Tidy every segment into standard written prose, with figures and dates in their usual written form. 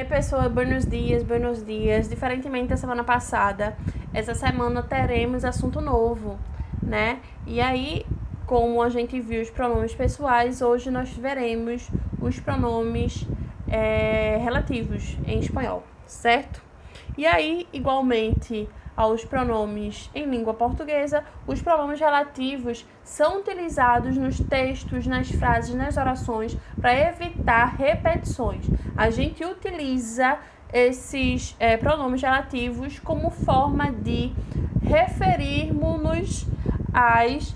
pessoa, buenos dias. Diferentemente da semana passada, essa semana teremos assunto novo, né? E aí, como a gente viu os pronomes pessoais, hoje nós veremos os pronomes relativos em espanhol, certo? E aí, igualmente aos pronomes em língua portuguesa, os pronomes relativos são utilizados nos textos, nas frases, nas orações, para evitar repetições. A gente utiliza esses pronomes relativos como forma de referirmos-nos aos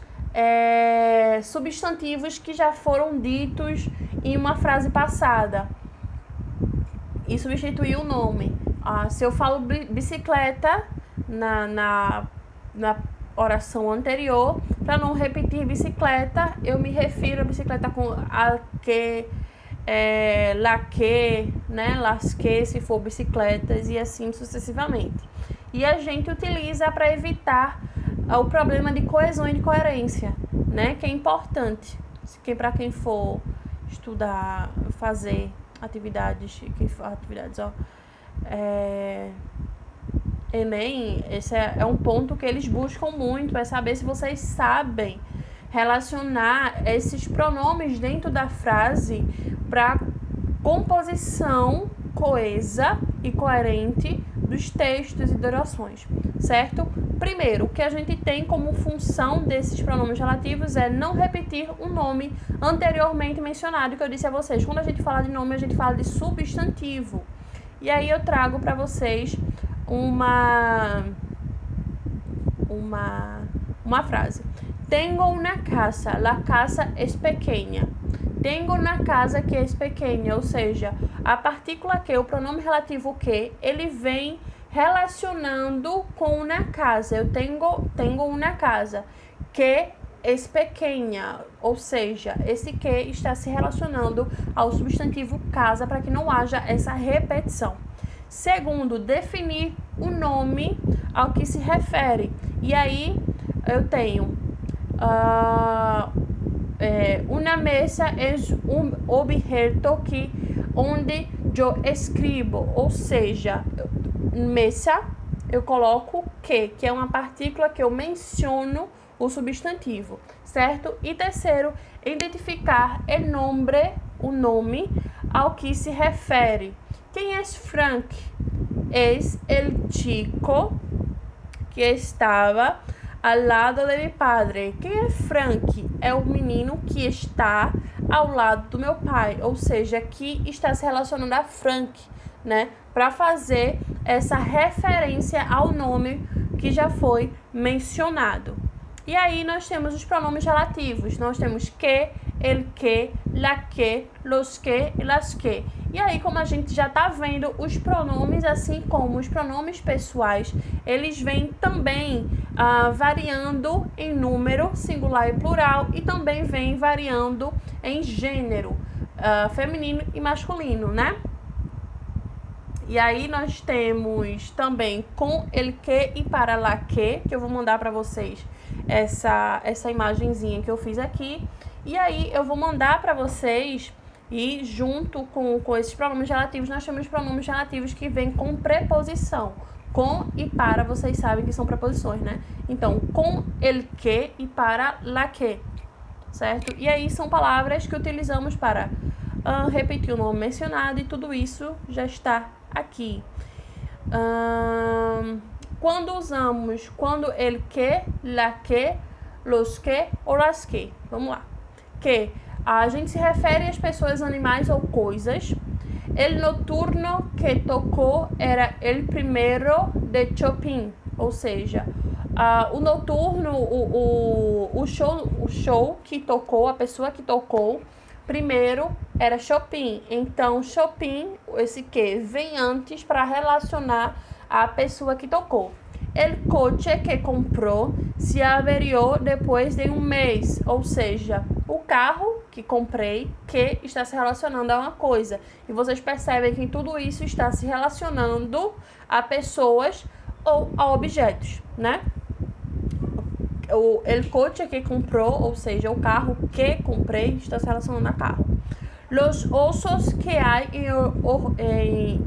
substantivos que já foram ditos em uma frase passada e substituir o nome. Se eu falo bicicleta na oração anterior, para não repetir bicicleta, eu me refiro à bicicleta com a que, la que, né, las que, se for bicicletas, e assim sucessivamente. E a gente utiliza para evitar o problema de coesão e de coerência, né, que é importante. Para quem for estudar, fazer atividades, Enem, esse é um ponto que eles buscam muito, é saber se vocês sabem relacionar esses pronomes dentro da frase para composição coesa e coerente dos textos e de orações, certo? Primeiro, o que a gente tem como função desses pronomes relativos é não repetir o nome anteriormente mencionado, que eu disse a vocês. Quando a gente fala de nome, a gente fala de substantivo. E aí eu trago para vocês uma frase. Tengo una casa, la casa es pequeña. Tengo una casa que es pequeña, ou seja, a partícula que, o pronome relativo que, ele vem relacionando com una casa. Eu tengo una casa que es pequeña, ou seja, esse que está se relacionando ao substantivo casa para que não haja essa repetição. Segundo, definir o nome ao que se refere. E aí eu tenho una mesa es un objeto que onde eu escrevo, ou seja, mesa eu coloco que é uma partícula que eu menciono o substantivo, certo? E terceiro, identificar o nome ao que se refere. Quem é Frank? Es el chico que estava ao lado de meu padre. Quem é Frank? É o menino que está ao lado do meu pai, ou seja, que está se relacionando a Frank, né? Para fazer essa referência ao nome que já foi mencionado. E aí nós temos os pronomes relativos. Nós temos que, el que, la que, los que e las que. E aí, como a gente já está vendo, os pronomes, assim como os pronomes pessoais, eles vêm também variando em número, singular e plural, e também vêm variando em gênero, feminino e masculino, né? E aí nós temos também com el que e para la que eu vou mandar para vocês essa imagenzinha que eu fiz aqui. E aí eu vou mandar para vocês, e junto com esses pronomes relativos, nós temos pronomes relativos que vêm com preposição. Com e para, vocês sabem que são preposições, né? Então, com el que e para la que, certo? E aí são palavras que utilizamos para repetir o nome mencionado, e tudo isso já está aqui. Quando el que, la que, los que ou las que. Vamos lá. Que a gente se refere às pessoas, animais ou coisas. El noturno que tocou era el primero de Chopin, ou seja, o noturno, o show que tocou, a pessoa que tocou primeiro era Chopin. Então Chopin, esse que vem antes para relacionar a pessoa que tocou. El coche que comprou se averiou depois de um mês, ou seja, o carro que comprei que está se relacionando a uma coisa. E vocês percebem que tudo isso está se relacionando a pessoas ou a objetos, né? El coche que comprou, ou seja, o carro que comprei, está se relacionando a carro. Los osos que há em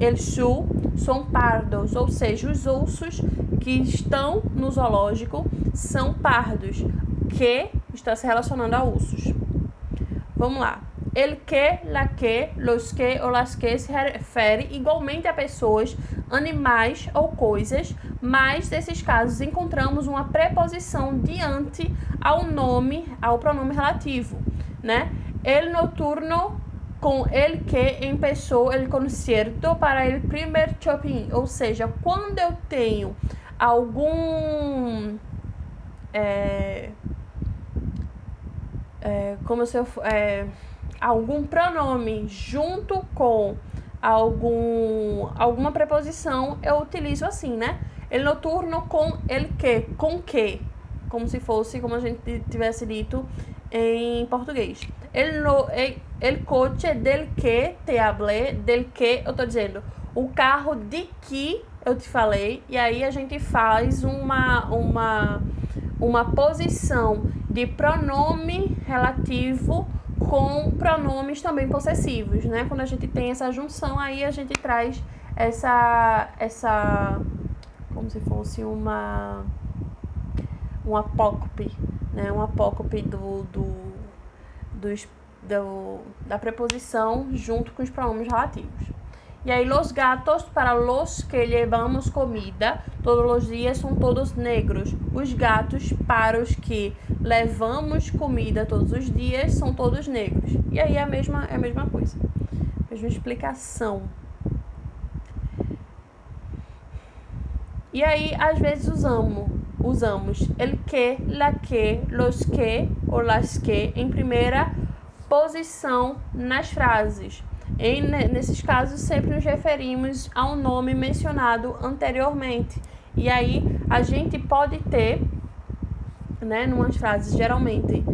el sur são pardos, ou seja, os ursos que estão no zoológico são pardos, que está se relacionando a ursos. Vamos lá. El que, la que, los que ou las que se refere igualmente a pessoas, animais ou coisas, mas nesses casos encontramos uma preposição diante ao nome, ao pronome relativo, né? El noturno com el que empezou el concierto para el primer shopping, ou seja, quando eu tenho algum algum pronome junto com alguma preposição, eu utilizo assim, né? El noturno com el com que, como se fosse, como a gente tivesse dito em português. El coche del que te hablé, del que eu tô dizendo, o carro de que eu te falei, e aí a gente faz uma posição de pronome relativo com pronomes também possessivos, né? Quando a gente tem essa junção, aí a gente traz essa como se fosse uma apócope, né? Uma apócope da preposição junto com os pronomes relativos. E aí, los gatos, para los que llevamos comida todos os dias, são todos negros. Os gatos, para os que levamos comida todos os dias, são todos negros. E aí é a mesma coisa, mesma explicação. E aí, às vezes, usamos el que, la que, los que ou las que em primeira posição nas frases. Nesses casos, sempre nos referimos ao nome mencionado anteriormente. E aí, a gente pode ter, né, numas frases, geralmente,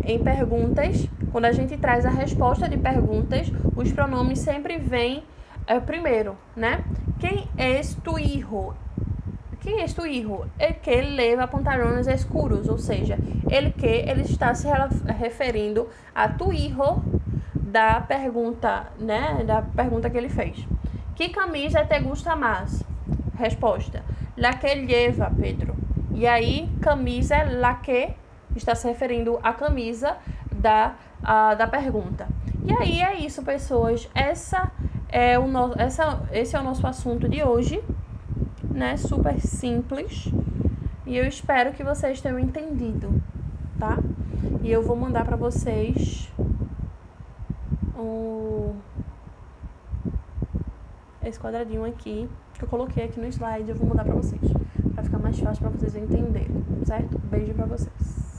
em perguntas, quando a gente traz a resposta de perguntas, os pronomes sempre vêm primeiro, né? Quem es tu hijo? Quem é tu hijo? El que leva pantalones escuros, ou seja, ele está se referindo a tu hijo da pergunta, né? Da pergunta que ele fez. Que camisa te gusta mais? Resposta: la que lleva, Pedro. E aí, camisa, la que está se referindo à camisa da pergunta. E aí é isso, pessoas. Esse é o nosso assunto de hoje, né? Super simples. E eu espero que vocês tenham entendido, tá? E eu vou mandar para vocês esse quadradinho aqui que eu coloquei aqui no slide. Eu vou mandar para vocês, para ficar mais fácil para vocês entenderem, certo? Beijo para vocês.